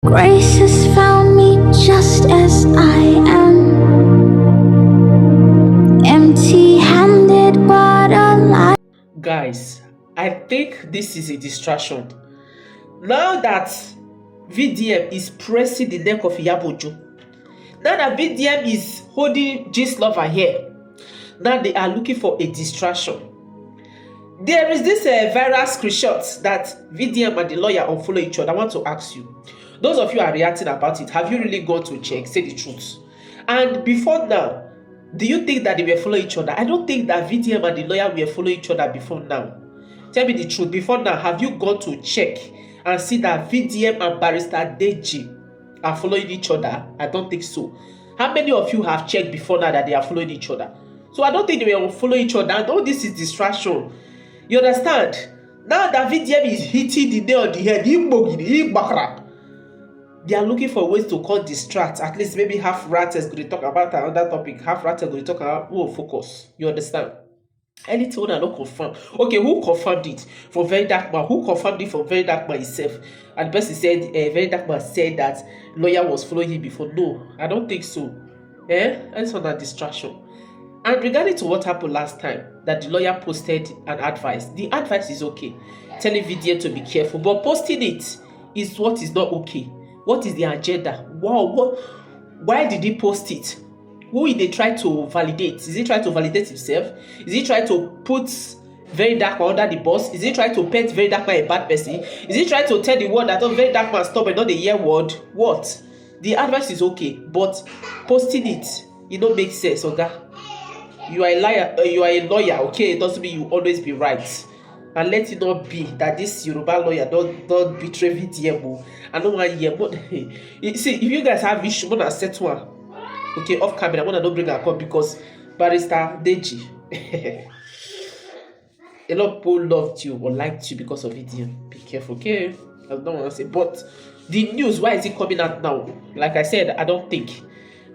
Grace has found me just as I am, empty-handed but alive. Guys, I think this is a distraction. Now that VDM is pressing the neck of Iyabojo, now that VDM is holding Gist Lover here, now they are looking for a distraction. There is this viral screenshot that VDM and the lawyer unfollow each other. I want to ask you, those of you are reacting about it, have you really gone to check? Say the truth. And before now, do you think that they were following each other? I don't think that VDM and the lawyer were following each other before now. Tell me the truth. Before now, have you gone to check and see that VDM and Barrister Deji are following each other? I don't think so. How many of you have checked before now that they are following each other? So I don't think they were following each other. And all this is distraction. You understand? Now that VDM is hitting the nail on the head, they are looking for ways to call distract. At least maybe half rat is going to talk about another topic. Half rat is going to talk about who will focus. You understand? Anything that not confirmed. Okay, who confirmed it from Verydarkblackman? Who confirmed it from Verydarkblackman himself? And the person said, Verydarkblackman said that lawyer was following him before. No, I don't think so. That's not that distraction. And regarding to what happened last time, that the lawyer posted an advice. The advice is okay, telling VDM to be careful, but posting it is what is not okay. What is the agenda? Wow, why did he post it? Who did they try to validate? Is he trying to validate himself? Is he trying to put Verydarkman under the boss? Is he trying to paint Verydarkman a bad person? Is he trying to tell the world that Verydarkman stop and not the year word? What? The advice is okay, but posting it don't make sense, okay? You are a liar, you are a lawyer, okay? It doesn't mean you always be right. And let it not be that this Yoruba lawyer don't betray VDM. I don't want to hear, but see, if you guys have issue, I'm gonna set one. Okay, off camera, I'm gonna not bring her up because Barrister Deji. A lot of people loved you or liked you because of VDM. Be careful, okay? I don't want to say, but the news, why is it coming out now? Like I said, I don't think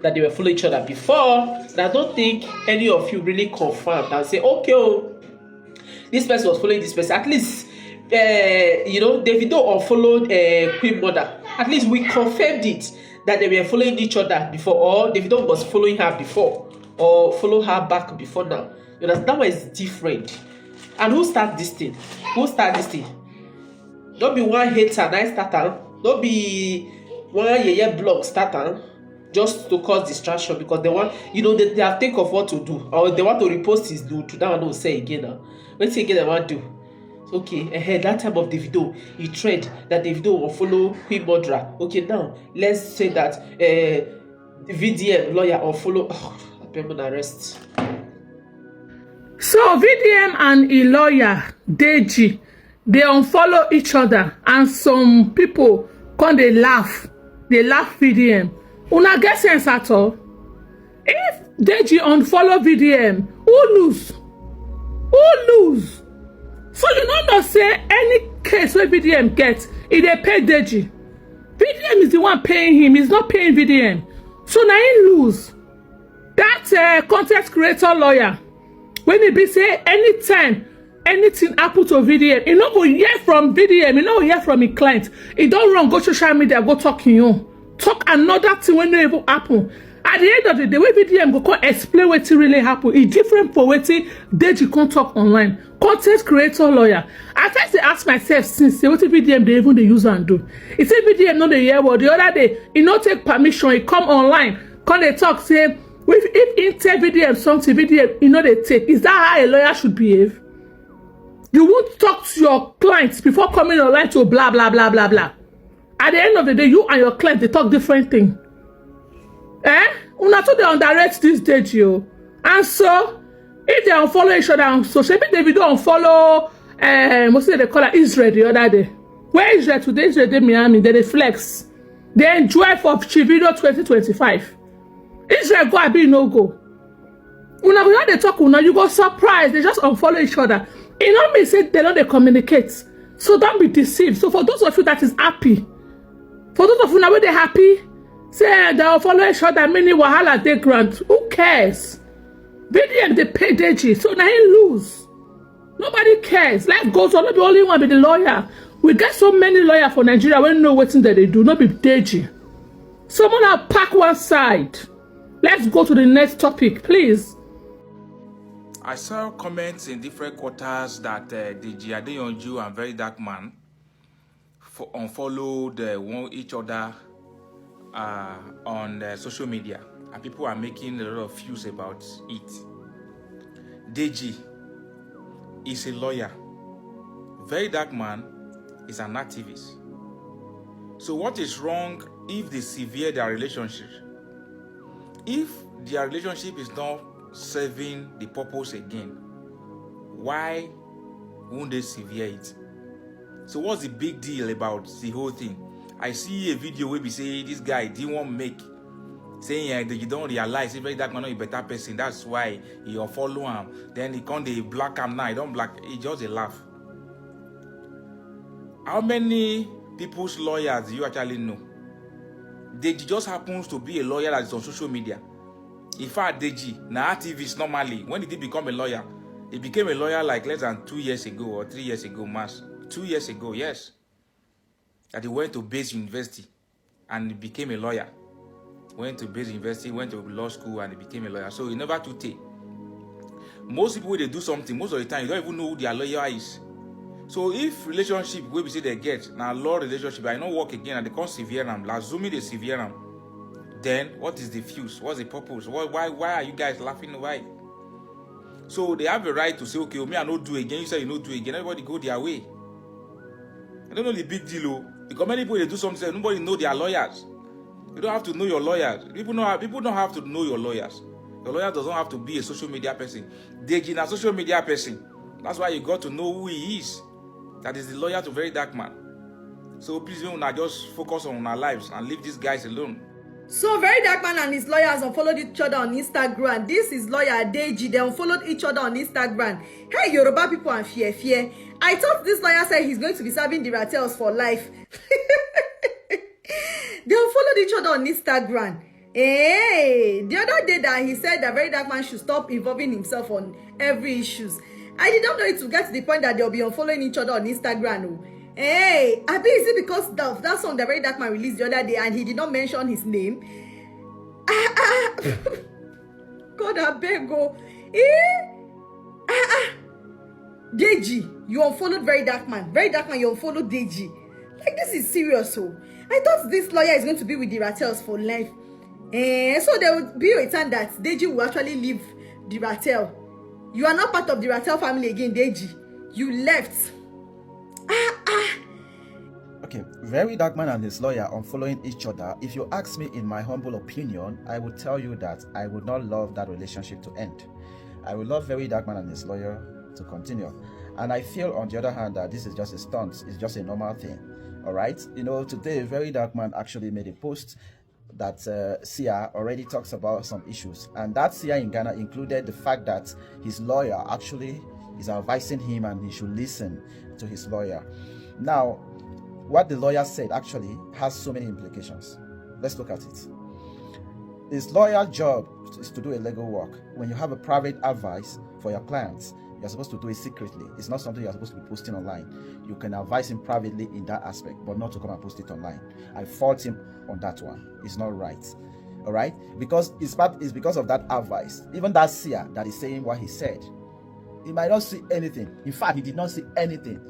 that they were following each other before. And I don't think any of you really confirmed and say, okay, this person was following this person. At least, Davido unfollowed Queen Mother. At least we confirmed it that they were following each other before, or Davido was following her before, or follow her back before now. You know, that one is different. And who started this thing? Who started this thing? Don't be one hater, nice starter. Don't be one blog starter. Just to cause distraction because they want, they have think of what to do, or they want to repost his do to that one. Don't say again now. Let's say again, they want to do. So, okay, ahead that time of Davido, he trend that Davido will follow Queen Mother. Okay, now let's say that the VDM lawyer will follow. I'm gonna arrest. So VDM and a lawyer Deji, they unfollow each other, and some people come they laugh VDM. Una get sense at all? If Deji unfollow VDM, who lose? So you know say any case where VDM gets, if they pay Deji, VDM is the one paying him. He's not paying VDM. So now he lose. That content creator lawyer, when he be say anytime anything happen to VDM, he not go hear from VDM, he not go hear from his client. He don't run go social media, go talking you. Talk another thing when it even happen. At the end of the day, when VDM go come explain what really happen, it's different for what Deji can't talk online. Content creator lawyer. I try to ask myself since what VDM they even the use and do. It say VDM not the year word. The other day, he not take permission. He come online, come they talk say if he tell VDM something, VDM they take. Is that how a lawyer should behave? You won't talk to your clients before coming online to blah blah blah blah blah. At the end of the day, you and your client, they talk different thing. Una to they underrate this Deji, yo. And so, if they unfollow each other, so maybe they don't unfollow, what's it they call it, Israel the other day. Where Israel today? Israel de Miami, they flex. They enjoy for Chivido 2025. Israel go, I be no go. When they talk, you go surprise. They just unfollow each other. It not mean say they don't communicate. So don't be deceived. So for those of you that is happy, for those of you now where they happy, say they unfollow each other, meaning wahala they grant. Who cares? VDM they pay Deji, so now he lose. Nobody cares. Life goes on. Not the only one, but the lawyer. We get so many lawyers for Nigeria when know what that they do, not be Deji. Someone now pack one side. Let's go to the next topic, please. I saw comments in different quarters that Deji Adeyonju and Verydarkman unfollowed each other on social media, and people are making a lot of fuss about it. Deji is a lawyer. Verydarkman is an activist. So what is wrong if they sever their relationship? If their relationship is not serving the purpose again, why won't they sever it? So what's the big deal about the whole thing? I see a video where we say this guy didn't want make, saying that you don't realize if Verydarkman not a better person, that's why you unfollow him. Then he can't they black him now, he don't black, he just a laugh. How many people's lawyers do you actually know? Deji just happens to be a lawyer that is on social media. In fact, Deji, now activist normally, when did he become a lawyer? He became a lawyer like less than 2 years ago or 3 years ago, mass. 2 years ago, yes. That he went to Base University and he became a lawyer. Went to Base University, went to law school and he became a lawyer. So he never took it. Most people, when they do something, most of the time, you don't even know who their lawyer is. So if relationship where we say they get now law relationship, I don't work again and they can't severe them, assuming they severe them, then what is the fuse? What's the purpose? Why are you guys laughing? Why? So they have a right to say, okay, me I don't do again. You say you don't do again. Everybody go their way. I don't know the big deal, because many people they do something, nobody know their lawyers. You don't have to know your lawyers. People don't have to know your lawyers. Your lawyer doesn't have to be a social media person. Deji is a social media person. That's why you got to know who he is. That is the lawyer to Verydarkman. So please don't just focus on our lives and leave these guys alone. So Verydarkman and his lawyers unfollowed each other on Instagram. This is lawyer Deji. They unfollowed each other on Instagram. Hey, Yoruba people and fear. I thought this lawyer said he's going to be serving the Ratels for life. They unfollowed each other on Instagram. Hey, the other day that he said that Verydarkman should stop involving himself on every issues. I did not know it to get to the point that they'll be unfollowing each other on Instagram. Oh. Hey, I bet is it because of that song that Verydarkman released the other day and he did not mention his name? God, I beg go. Deji, you unfollowed Verydarkman. Verydarkman, you unfollowed Deji. Like, this is serious. So I thought this lawyer is going to be with the Ratels for life. So there will be a time that Deji will actually leave the Ratel. You are not part of the Ratel family again, Deji. You left. Okay, Verydarkman and his lawyer unfollowing each other. If you ask me, in my humble opinion, I would tell you that I would not love that relationship to end. I would love Verydarkman and his lawyer to continue. And I feel, on the other hand, that this is just a stunt. It's just a normal thing. All right? You know, today, Verydarkman actually made a post that Sia already talks about some issues. And that Sia in Ghana included the fact that his lawyer actually is advising him and he should listen to his lawyer. Now, what the lawyer said actually has so many implications. Let's look at it. His lawyer's job is to do a legal work. When you have a private advice for your clients, you're supposed to do it secretly. It's not something you're supposed to be posting online. You can advise him privately in that aspect, but not to come and post it online. I fault him on that one. It's not right. All right? Because it's because of that advice. Even that seer that is saying what he said, he might not see anything. In fact, he did not see anything.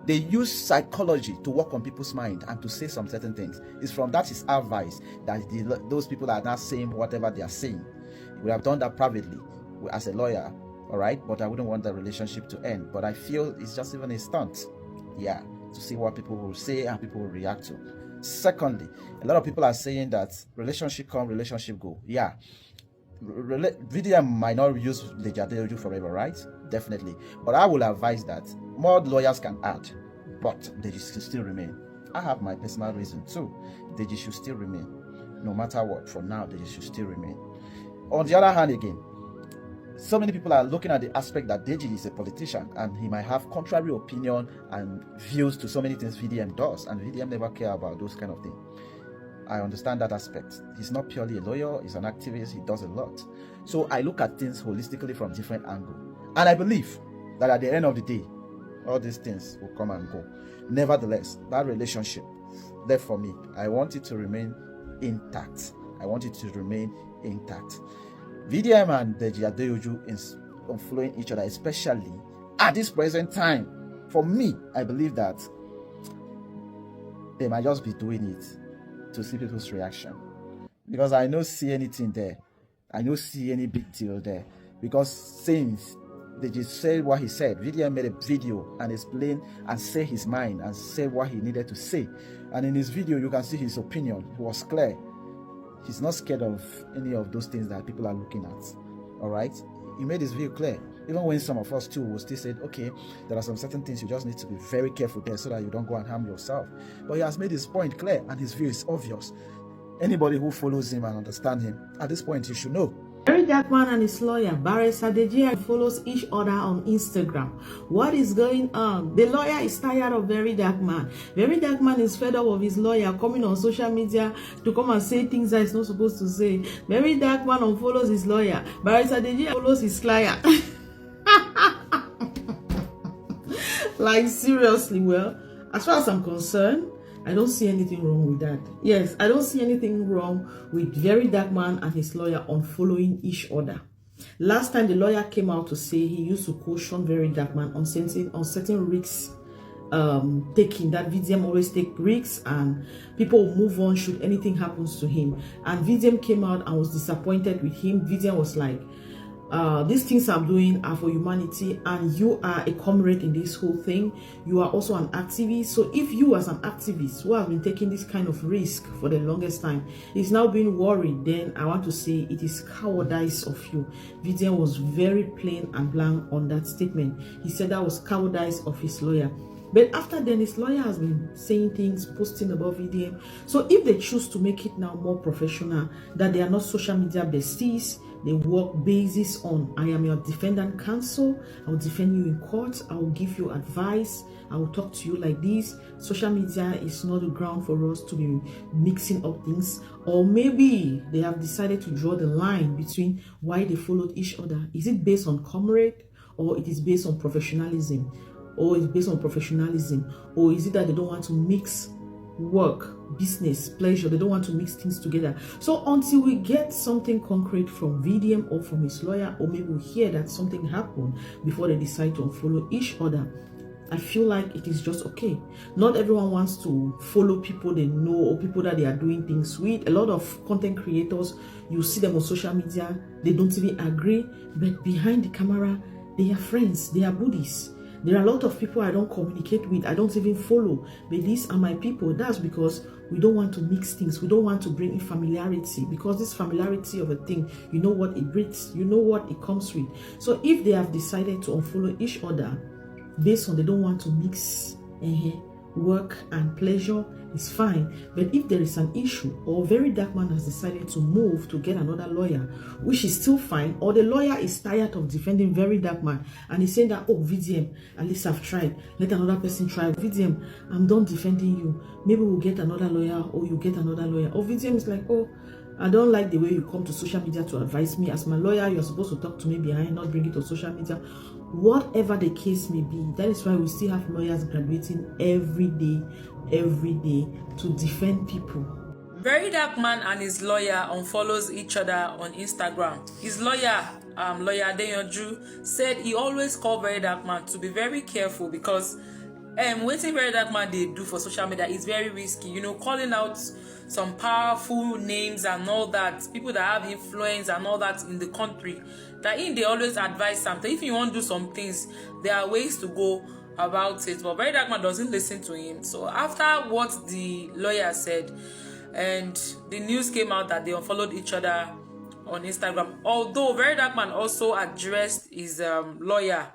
They use psychology to work on people's mind and to say some certain things. It's from that his advice that those people are not saying whatever they are saying. He would have done that privately as a lawyer, all right? But I wouldn't want the relationship to end. But I feel it's just even a stunt, yeah, to see what people will say and people will react to. Secondly, a lot of people are saying that relationship come, relationship go. Yeah, VDM might not use Deji forever, right? Definitely. But I will advise that more lawyers can add, but Deji should still remain. I have my personal reason too. Deji should still remain. No matter what, for now, Deji should still remain. On the other hand, again, so many people are looking at the aspect that Deji is a politician and he might have contrary opinion and views to so many things VDM does, and VDM never care about those kind of things. I understand that aspect. He's not purely a lawyer, he's an activist, he does a lot. So I look at things holistically from different angles. And I believe that at the end of the day, all these things will come and go. Nevertheless, that relationship left for me, I want it to remain intact. I want it to remain intact. VDM and Deji is following each other, especially at this present time. For me, I believe that they might just be doing it to see people's reaction, because I don't see anything there. I don't see any big deal there, because since Deji said what he said, VDM made a video and explained and say his mind and say what he needed to say. And in his video, you can see his opinion. It was clear. He's not scared of any of those things that people are looking at. All right? He made his video clear. Even when some of us too will still say, okay, there are some certain things you just need to be very careful there so that you don't go and harm yourself. But he has made his point clear and his view is obvious. Anybody who follows him and understands him, at this point, you should know. Verydarkman and his lawyer, Barrister Deji, follows each other on Instagram. What is going on? The lawyer is tired of Verydarkman. Verydarkman is fed up of his lawyer coming on social media to come and say things that he's not supposed to say. Verydarkman unfollows his lawyer. Barrister Deji follows his client. Like, seriously, well, as far as I'm concerned, I don't see anything wrong with that. Yes, I don't see anything wrong with Verydarkman and his lawyer unfollowing each other. Last time the lawyer came out to say he used to caution Verydarkman on certain risks taking, that VDM always take risks and people will move on should anything happens to him. And VDM came out and was disappointed with him. VDM was like, these things I'm doing are for humanity, and you are a comrade in this whole thing. You are also an activist. So if you as an activist who has been taking this kind of risk for the longest time is now being worried, then I want to say it is cowardice of you. VDM was very plain and blank on that statement. He said that was cowardice of his lawyer. But after then, his lawyer has been saying things, posting about VDM. So if they choose to make it now more professional, that they are not social media besties, they work basis on, I am your defendant counsel, I will defend you in court, I will give you advice, I will talk to you like this. Social media is not the ground for us to be mixing up things. Or maybe they have decided to draw the line between why they followed each other. Is it based on comrade, or it is based on professionalism? Or it's based on professionalism? Or is it that they don't want to mix work, business, pleasure? They don't want to mix things together. So until we get something concrete from VDM or from his lawyer, or maybe we hear that something happened before they decide to unfollow each other, I feel like it is just okay. Not everyone wants to follow people they know or people that they are doing things with. A lot of content creators, you see them on social media, they don't even agree, but behind the camera, they are friends, they are buddies. There are a lot of people I don't communicate with, I don't even follow, but these are my people. That's because we don't want to mix things. We don't want to bring in familiarity, because this familiarity of a thing, you know what it brings, you know what it comes with. So if they have decided to unfollow each other based on they don't want to mix work and pleasure, is fine. But if there is an issue, or Verydarkman has decided to move to get another lawyer, which is still fine, or the lawyer is tired of defending Verydarkman and he's saying that, oh, VDM, at least I've tried, let another person try. VDM, I'm done defending you, maybe we'll get another lawyer, or you get another lawyer. Or VDM is like, oh, I don't like the way you come to social media to advise me. As my lawyer, you're supposed to talk to me behind, not bring it to social media. Whatever the case may be, that is why we still have lawyers graduating every day to defend people. Verydarkman and his lawyer unfollows each other on Instagram. His lawyer, Lawyer Deji, said he always called Verydarkman to be very careful, because waiting Verydarkman they do for social media is very risky. You know, calling out some powerful names and all that, people that have influence and all that in the country, that they always advise something. If you want to do some things, there are ways to go about it, but Verydarkman doesn't listen to him. So after what the lawyer said, and the news came out that they unfollowed each other on Instagram, although Verydarkman also addressed his lawyer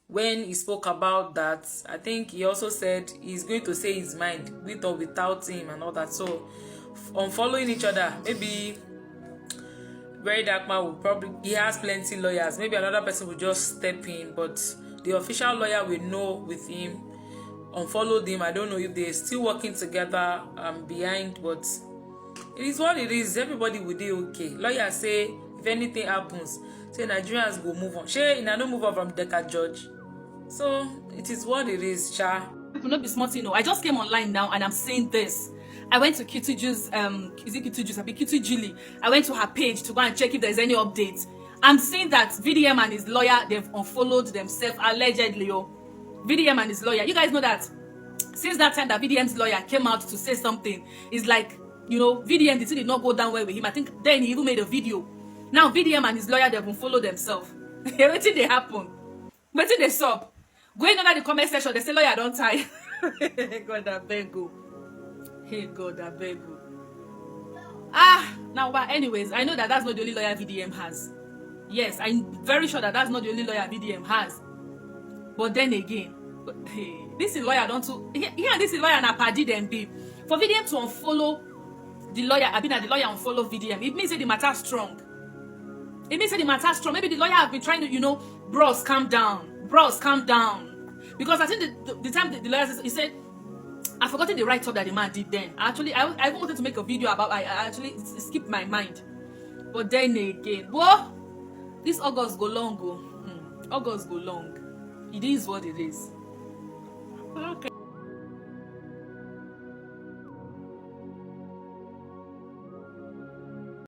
when he spoke about that. I think he also said he's going to say his mind with or without him and all that. So unfollowing each other, maybe Verydarkman will probably, he has plenty lawyers, maybe another person will just step in, but the official lawyer will know with him, unfollowed him. I don't know if they're still working together behind, but it is what it is. Everybody will do okay. Lawyers say if anything happens, say Nigerians go move on. Shay, I don't move on from Deca Judge. So it is what it is, cha. It will not be smart, you know. I just came online now and I'm saying this. I went to Kitty Juice, is it Kitty Juice? I mean Kitty Julie. I went to her page to go and check if there's any updates. I'm seeing that VDM and his lawyer, they've unfollowed themselves allegedly. VDM and his lawyer. You guys know that since that time that VDM's lawyer came out to say something, it's like, you know, VDM did not go down well with him. I think then he even made a video. Now VDM and his lawyer, they've unfollowed themselves. What did they happen? What did they stop? Going under the comment section, they say lawyer don't tie. God, I beg you. Hey God, I beg you. Now, but anyways, I know that that's not the only lawyer VDM has. Yes, I'm very sure that that's not the only lawyer VDM has. But then again, hey, this is lawyer don't too. Here, this is lawyer and a party them be. For VDM to unfollow the lawyer, I mean that the lawyer unfollow VDM, it means that the matter strong. It means that the matter strong. Maybe the lawyer have been trying to, you know, bros, calm down. Bros, calm down. Because I think the time the lawyer says, he said, I've forgotten the write-up that the man did then. Actually, I even wanted to make a video about I actually it skipped my mind. But then again, whoa, this August go long, go. August go long. It is what it is. Okay.